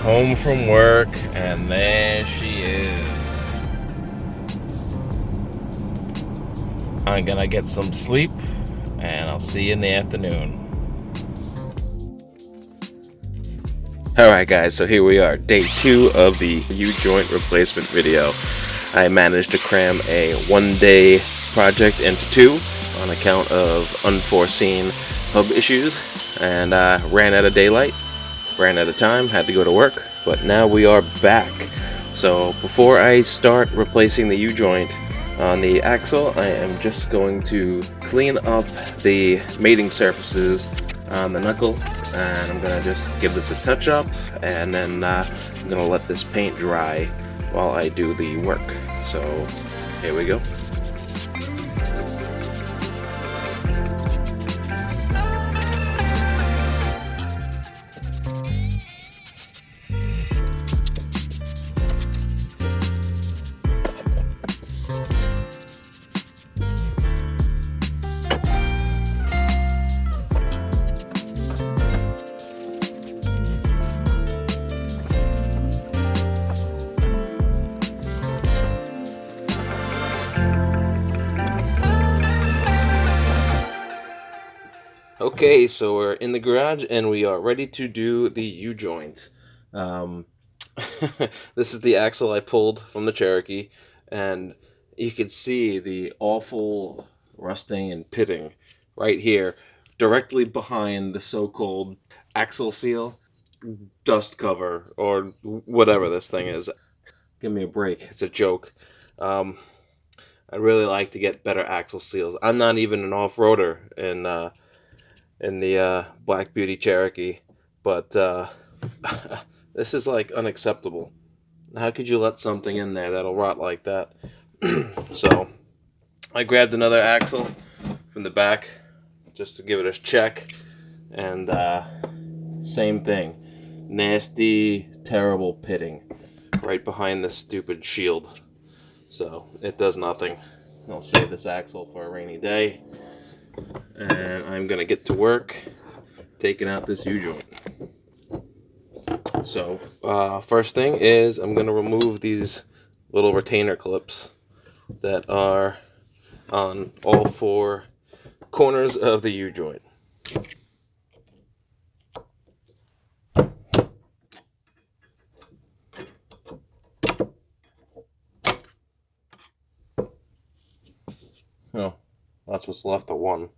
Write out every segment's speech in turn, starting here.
home from work, and there she is. I'm gonna get some sleep, and I'll see you in the afternoon. Alright guys, so here we are, day 2 of the U-joint replacement video. I managed to cram a 1-day project into 2 on account of unforeseen hub issues, and ran out of daylight, ran out of time, had to go to work, but now we are back. So before I start replacing the U-joint on the axle, I am just going to clean up the mating surfaces on the knuckle, and I'm gonna just give this a touch up, and then I'm gonna let this paint dry while I do the work. So here we go. Okay, so we're in the garage and we are ready to do the U-joint. This is the axle I pulled from the Cherokee, and you can see the awful rusting and pitting right here, directly behind the so-called axle seal, dust cover, or whatever this thing is. Give me a break, it's a joke. I'd really like to get better axle seals. I'm not even an off-roader in the Black Beauty Cherokee, but this is like unacceptable. How could you let something in there that'll rot like that? So I grabbed another axle from the back just to give it a check, and same thing, nasty, terrible pitting right behind this stupid shield. So it does nothing. I'll save this axle for a rainy day, and I'm gonna get to work taking out this U-joint. So first thing is I'm gonna remove these little retainer clips that are on all 4 corners of the U-joint. Oh, that's what's left of one.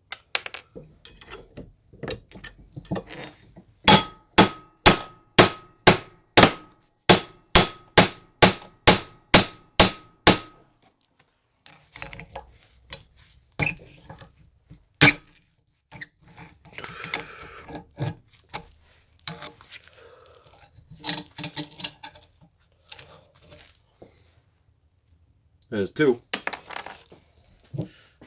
There's 2.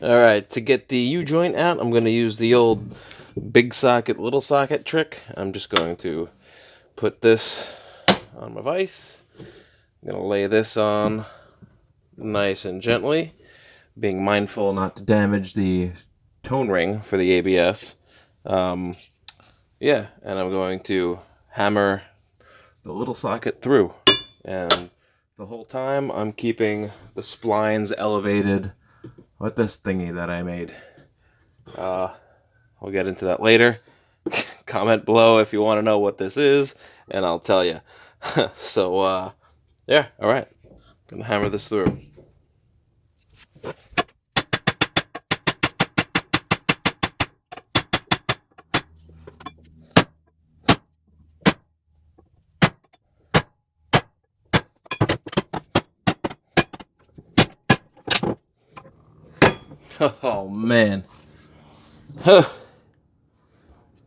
Alright, to get the U-joint out, I'm going to use the old big socket, little socket trick. I'm just going to put this on my vise. I'm going to lay this on nice and gently, being mindful not to damage the tone ring for the ABS. Yeah, and I'm going to hammer the little socket through. And the whole time I'm keeping the splines elevated with this thingy that I made. We'll get into that later. Comment below if you want to know what this is, and I'll tell you. So, yeah, alright. Gonna hammer this through. Oh man.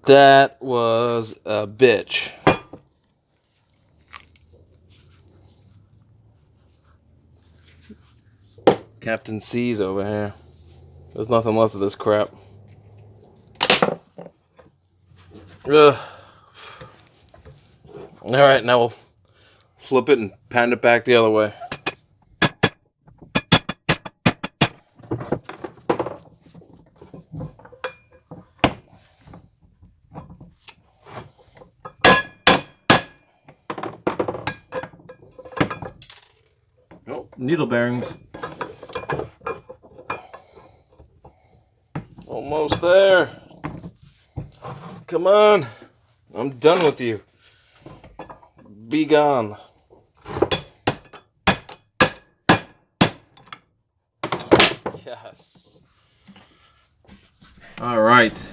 That was a bitch. Captain C's over here. There's nothing left of this crap. Ugh. Alright, now we'll flip it and pound it back the other way. needle bearings. Almost there. Come on. I'm done with you. Be gone. Yes. All right.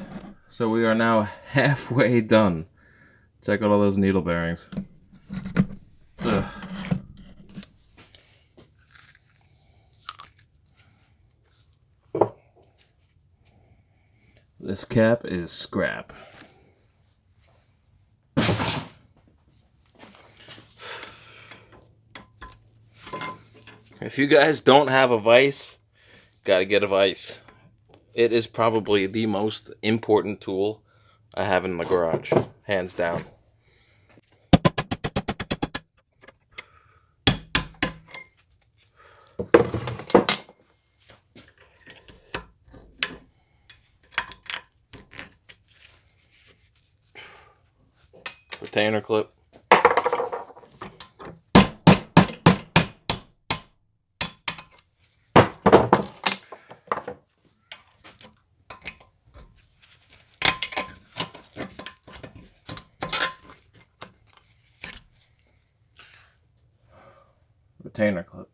So we are now halfway done. Check out all those needle bearings. Ugh. This cap is scrap. If you guys don't have a vise, gotta get a vise. It is probably the most important tool I have in my garage, hands down. Retainer clip. Retainer clip.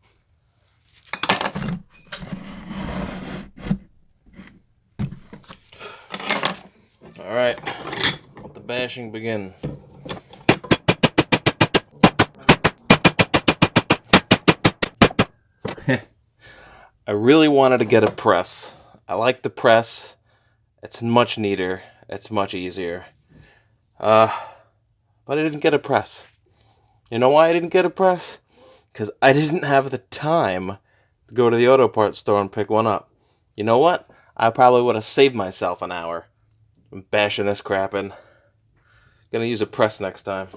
All right, let the bashing begin. I really wanted to get a press. I like the press. It's much neater. It's much easier. But I didn't get a press. You know why I didn't get a press? Because I didn't have the time to go to the auto parts store and pick one up. You know what? I probably would have saved myself an hour. I'm bashing this crap in. Gonna use a press next time.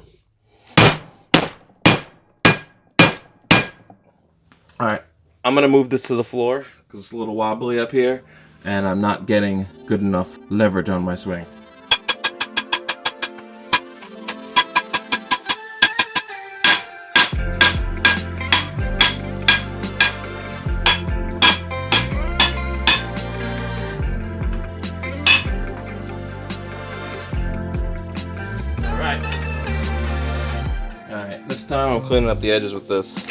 Alright, I'm gonna move this to the floor because it's a little wobbly up here and I'm not getting good enough leverage on my swing. Alright, this time I'm cleaning up the edges with this.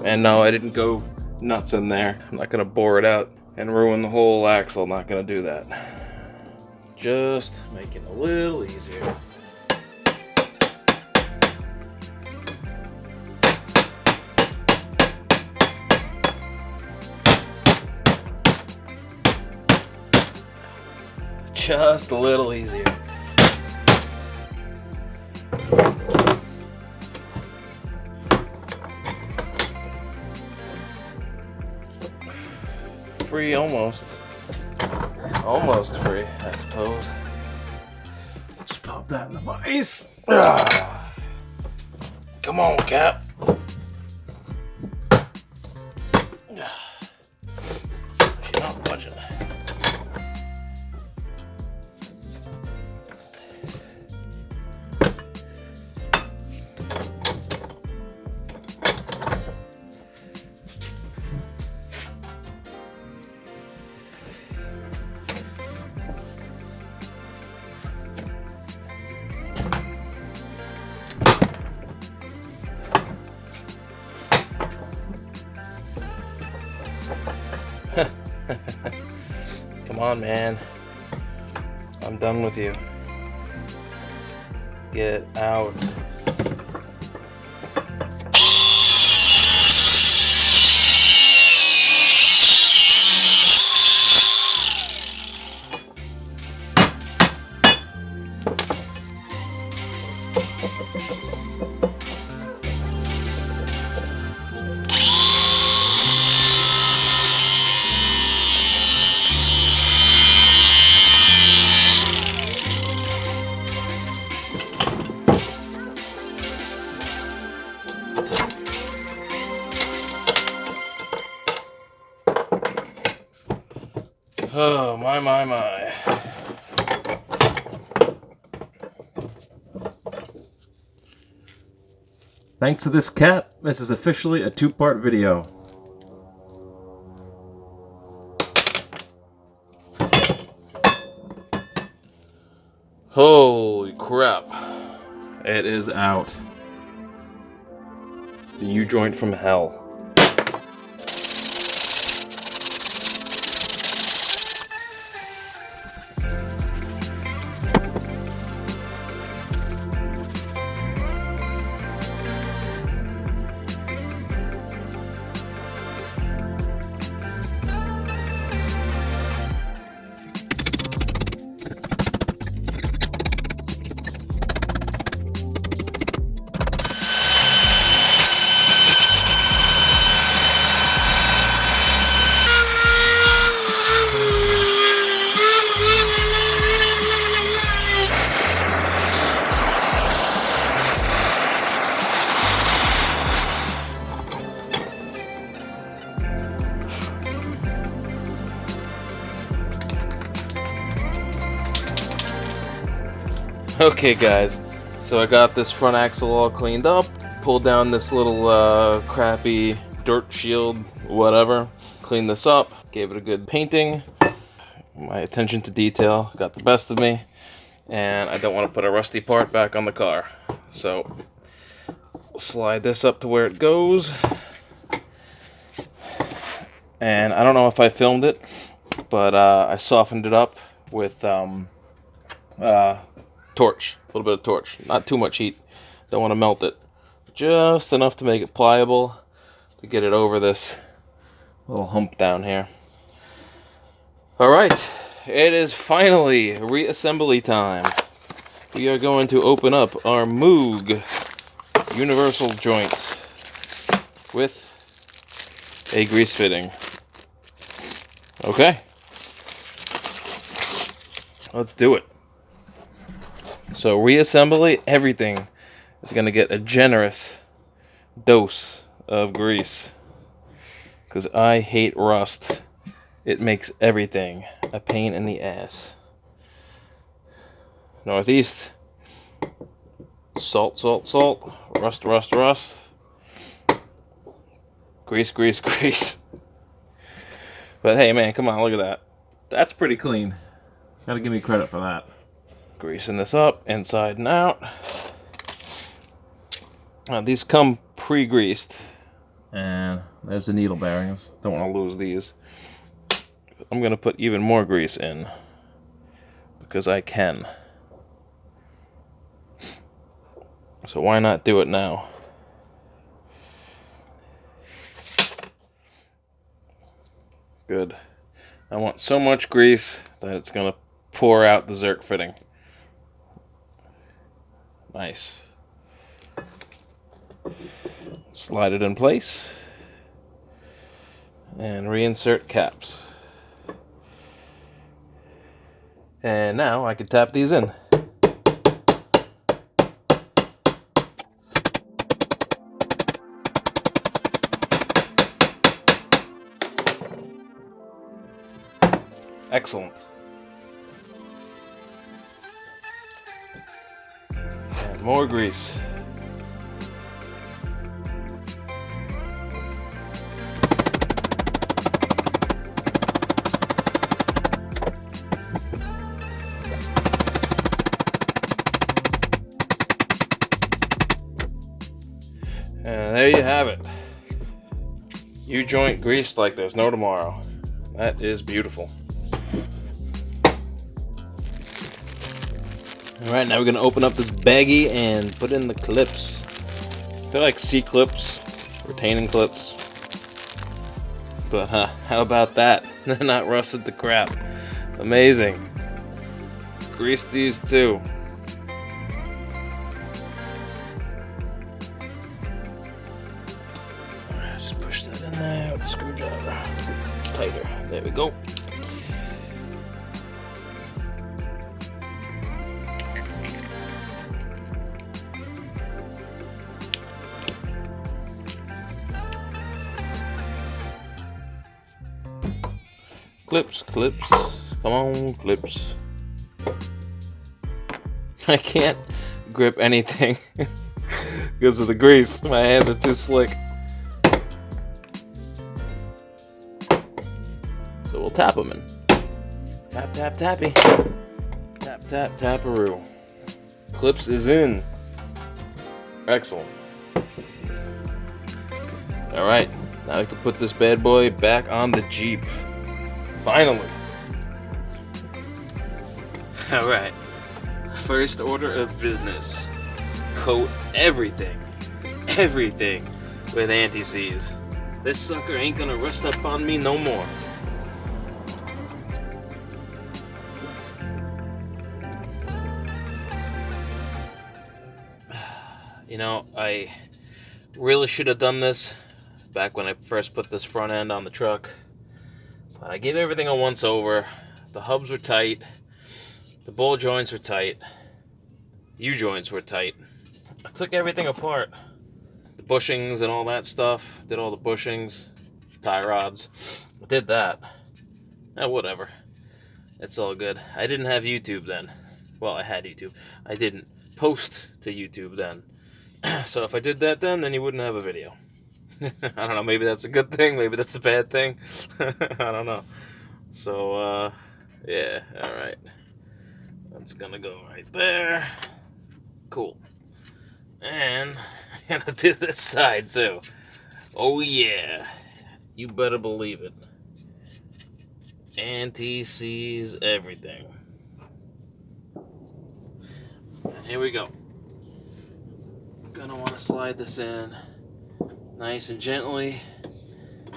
And no, I didn't go nuts in there. I'm not gonna bore it out and ruin the whole axle. Not gonna do that. Just make it a little easier. Just a little easier. Free almost. Almost free, I suppose. Just pop that in the vise. Come on, Cap. She's not budging. Come on, man. I'm done with you. Get out. my. Thanks to this cat, this is officially a 2-part video. Holy crap. It is out. The U-joint from hell. Okay guys, so I got this front axle all cleaned up, pulled down this little crappy dirt shield, whatever, cleaned this up, gave it a good painting. My attention to detail got the best of me, and I don't want to put a rusty part back on the car. So, slide this up to where it goes. And I don't know if I filmed it, but I softened it up with torch, a little bit of torch, not too much heat, don't want to melt it, just enough to make it pliable to get it over this little hump down here. Alright, it is finally reassembly time. We are going to open up our Moog universal joint with a grease fitting. Okay, let's do it. So reassembly, everything is going to get a generous dose of grease. Because I hate rust. It makes everything a pain in the ass. Northeast. Salt, salt, salt. Rust, rust, rust. Grease, grease, grease. But hey man, come on, look at that. That's pretty clean. Gotta give me credit for that. Greasing this up, inside and out. These come pre-greased. And there's the needle bearings. Don't want to lose these. I'm going to put even more grease in. Because I can. So why not do it now? Good. I want so much grease that it's going to pour out the Zerk fitting. Nice. Slide it in place. And reinsert caps. And now I can tap these in. Excellent. And more grease. And there you have it. U-joint greased like there's no tomorrow. That is beautiful. Alright, now we're going to open up this baggie and put in the clips. They're like C-clips, retaining clips. But how about that? They're not rusted to crap. Amazing. Grease these too. Just push that in there with the screwdriver. Tighter. There we go. Clips, clips. Come on, clips. I can't grip anything because of the grease. My hands are too slick. So we'll tap them in. Tap, tap, tappy. Tap, tap, taparoo. Clips is in. Excellent. Alright, now we can put this bad boy back on the Jeep. Finally. Alright. First order of business. Coat everything with anti-seize. This sucker ain't gonna rust up on me no more. You know, I really should have done this back when I first put this front end on the truck. But I gave everything a once over. The hubs were tight. The ball joints were tight. U-joints were tight. I took everything apart. The bushings and all that stuff. Did all the bushings. Tie rods. I did that. Whatever. It's all good. I didn't have YouTube then. Well, I had YouTube. I didn't post to YouTube then. So if I did that then you wouldn't have a video. I don't know, maybe that's a good thing, maybe that's a bad thing. I don't know. So, yeah, alright. That's gonna go right there. Cool. And I'm gonna do this side too. Oh yeah. You better believe it. Anti-seize everything. Here we go. Gonna want to slide this in nice and gently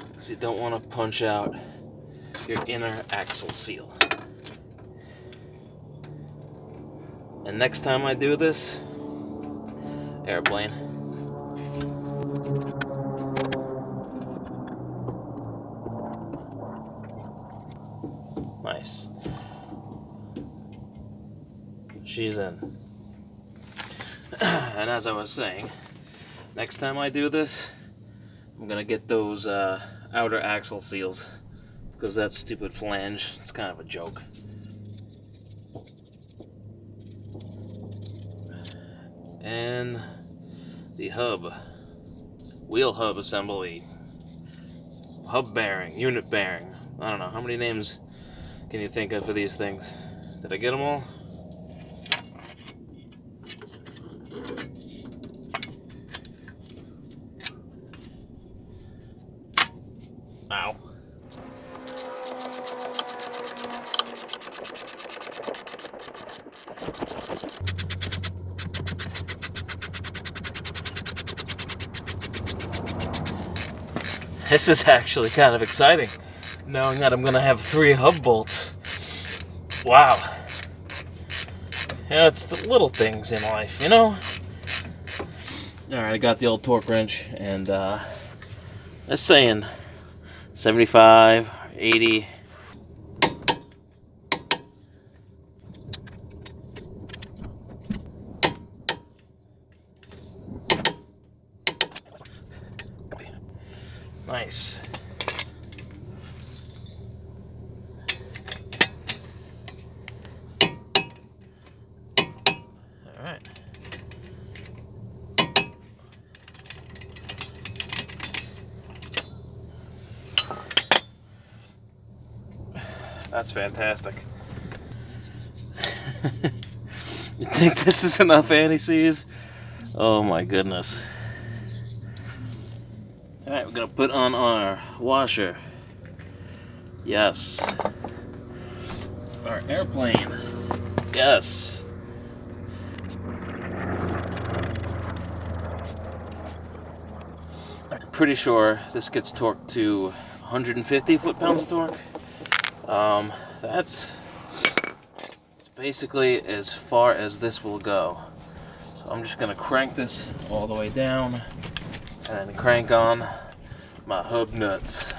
because you don't want to punch out your inner axle seal. And next time I do this, airplane, nice. She's in. And as I was saying, next time I do this, I'm gonna get those outer axle seals because that stupid flange, it's kind of a joke. And the hub, wheel hub assembly, hub bearing, unit bearing. I don't know, how many names can you think of for these things? Did I get them all? Ow. This is actually kind of exciting, knowing that I'm going to have 3 hub bolts. Wow. Yeah, it's the little things in life, you know? Alright, I got the old torque wrench, and just saying, 75, 80. Nice. All right. That's fantastic. You think this is enough anti-seize? Oh my goodness. Alright, we're gonna put on our washer. Yes. Our airplane. Yes. I'm pretty sure this gets torqued to 150 foot-pounds of torque. That's basically as far as this will go. So I'm just gonna crank this all the way down and crank on my hub nuts.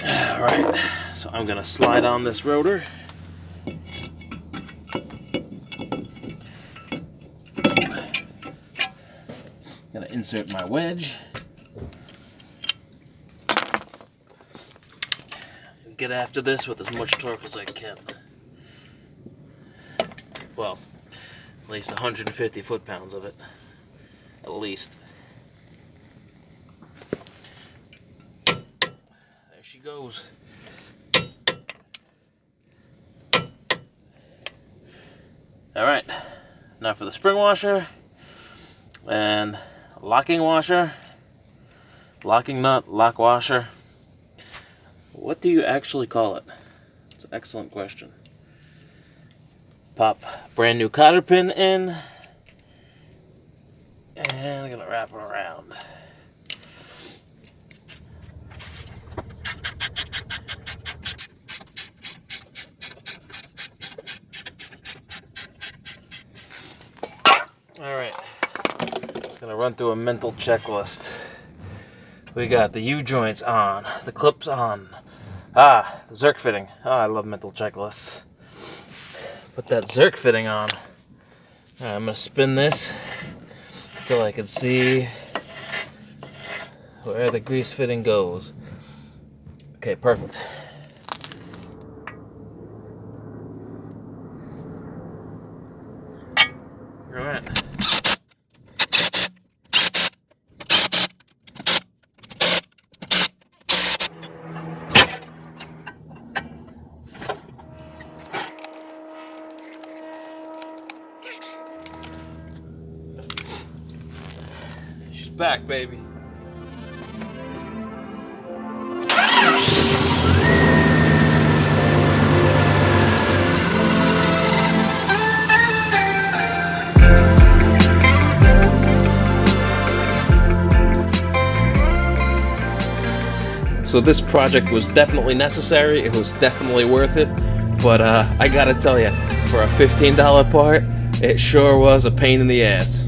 Alright, so I'm gonna slide on this rotor. Gonna insert my wedge. get after this with as much torque as I can. Well, at least 150 foot-pounds of it. At least. There she goes. Alright, now for the spring washer and locking washer, locking nut, lock washer. What do you actually call it? It's an excellent question. Pop brand new cotter pin in, and I'm gonna wrap it around. Alright, just gonna run through a mental checklist. We got the U-joints on, the clips on. The Zerk fitting. I love mental checklists. Put that Zerk fitting on. Alright, I'm gonna spin this until I can see where the grease fitting goes. Okay, perfect. Alright. She's back, baby. So this project was definitely necessary, it was definitely worth it, but I gotta tell you, for a $15 part, it sure was a pain in the ass.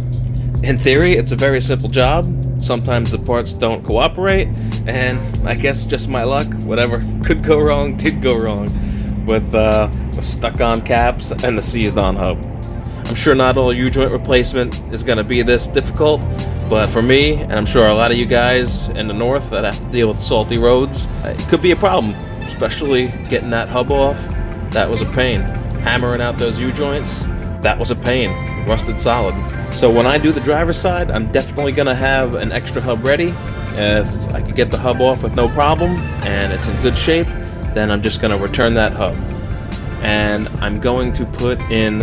In theory, it's a very simple job. Sometimes the parts don't cooperate, and I guess just my luck, whatever could go wrong did go wrong with the stuck-on caps and the seized-on hub. I'm sure not all U-joint replacement is going to be this difficult, but for me, and I'm sure a lot of you guys in the north that have to deal with salty roads, it could be a problem, especially getting that hub off. That was a pain. Hammering out those U-joints, that was a pain. Rusted solid. So when I do the driver's side, I'm definitely going to have an extra hub ready. If I could get the hub off with no problem, and it's in good shape, then I'm just going to return that hub. And I'm going to put in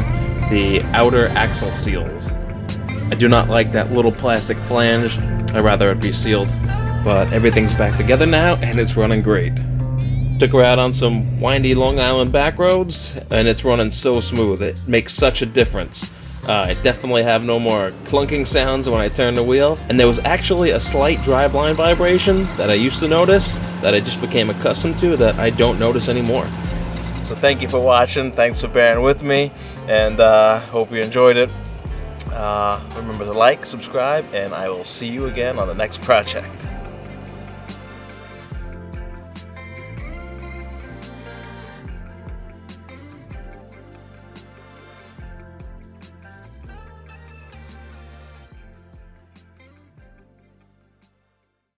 the outer axle seals. I do not like that little plastic flange. I'd rather it be sealed. But everything's back together now, and it's running great. Took her out on some windy Long Island back roads, and it's running so smooth. It makes such a difference. I definitely have no more clunking sounds when I turn the wheel. And there was actually a slight driveline vibration that I used to notice, that I just became accustomed to, that I don't notice anymore. So thank you for watching, thanks for bearing with me, and hope you enjoyed it. Remember to like, subscribe, and I will see you again on the next project.